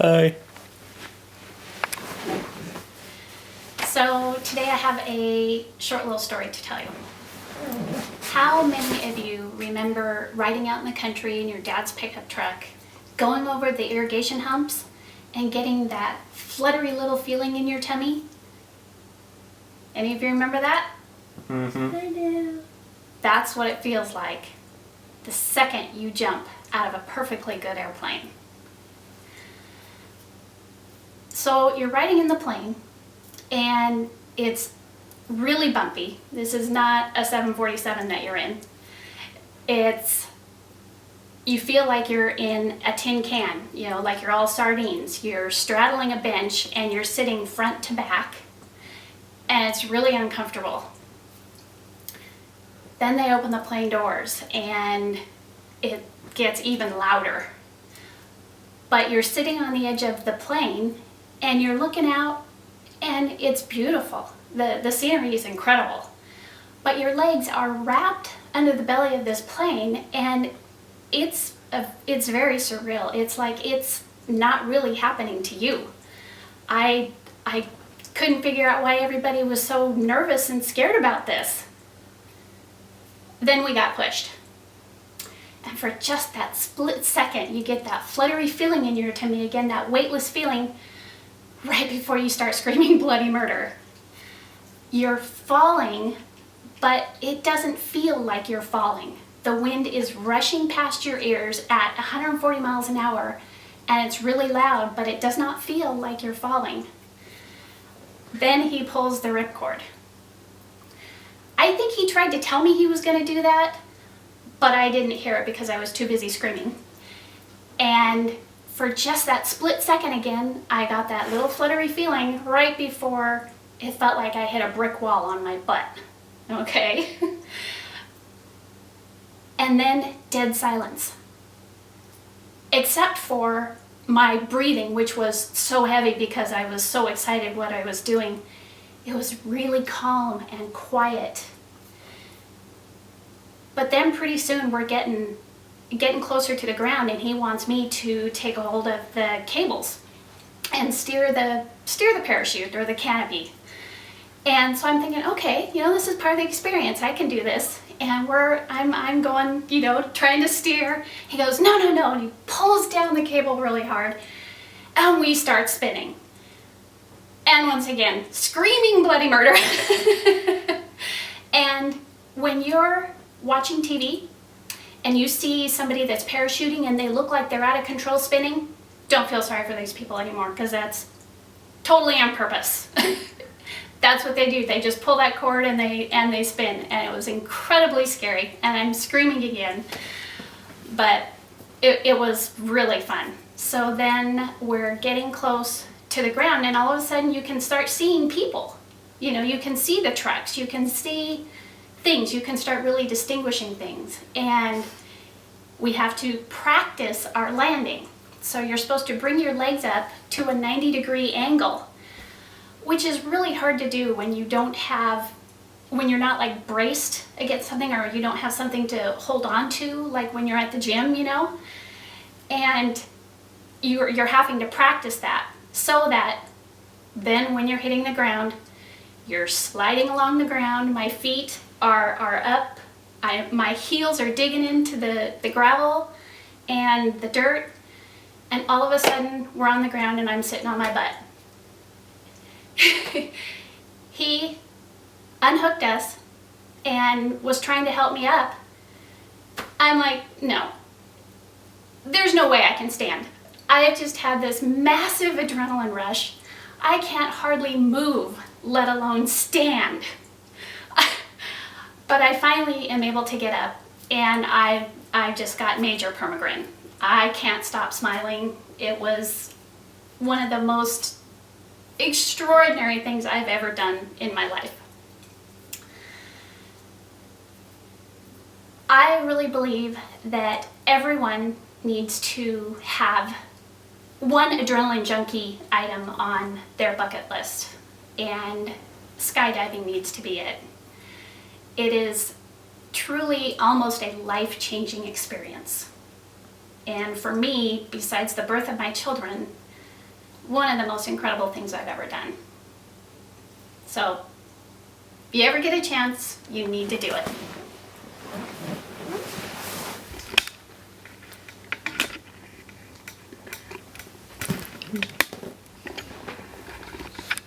Hi. So today I have a short little story to tell you. How many of you remember riding out in the country in your dad's pickup truck, going over the irrigation humps and getting that fluttery little feeling in your tummy? Any of you remember that? Mm-hmm. I do. That's what it feels like the second you jump out of a perfectly good airplane. So you're riding in the plane and it's really bumpy. This is not a 747 that you're in. You feel like you're in a tin can, like you're all sardines. You're straddling a bench and you're sitting front to back, and it's really uncomfortable. Then they open the plane doors and it gets even louder. But you're sitting on the edge of the plane and you're looking out and it's beautiful. The scenery is incredible. But your legs are wrapped under the belly of this plane and it's very surreal. It's like it's not really happening to you. I couldn't figure out why everybody was so nervous and scared about this. Then we got pushed. And for just that split second, you get that fluttery feeling in your tummy again, that weightless feeling right before you start screaming bloody murder. You're falling, but it doesn't feel like you're falling. The wind is rushing past your ears at 140 miles an hour, and it's really loud, but it does not feel like you're falling. Then he pulls the ripcord. I think he tried to tell me he was going to do that, but I didn't hear it because I was too busy screaming. And for just that split second again, I got that little fluttery feeling right before it felt like I hit a brick wall on my butt. Okay? And then dead silence. Except for my breathing, which was so heavy because I was so excited what I was doing. It was really calm and quiet. But then pretty soon we're getting closer to the ground and he wants me to take a hold of the cables and steer the parachute or the canopy. And so I'm thinking, okay, this is part of the experience. I can do this. And I'm going, trying to steer. He goes, no, and he pulls down the cable really hard and we start spinning. And once again, screaming bloody murder. And when you're watching TV and you see somebody that's parachuting and they look like they're out of control spinning, don't feel sorry for these people anymore because that's totally on purpose. That's what they do. They just pull that cord and they spin, and it was incredibly scary, and I'm screaming again. But it was really fun. So then we're getting close to the ground, and all of a sudden you can start seeing people. You can see the trucks, you can see things, you can start really distinguishing things. And we have to practice our landing. So you're supposed to bring your legs up to a 90-degree angle, which is really hard to do when you're not like braced against something, or you don't have something to hold on to, like when you're at the gym, and you're having to practice that so that then when you're hitting the ground, you're sliding along the ground. My feet are up. My heels are digging into the gravel and the dirt, and all of a sudden we're on the ground and I'm sitting on my butt. He unhooked us and was trying to help me up. I'm like, no, there's no way I can stand. I have just had this massive adrenaline rush. I can't hardly move, let alone stand. But I finally am able to get up, and I just got major permagrin. I can't stop smiling. It was one of the most extraordinary things I've ever done in my life. I really believe that everyone needs to have one adrenaline junkie item on their bucket list, and skydiving needs to be it. It is truly almost a life-changing experience. And for me, besides the birth of my children, one of the most incredible things I've ever done. So if you ever get a chance, you need to do it.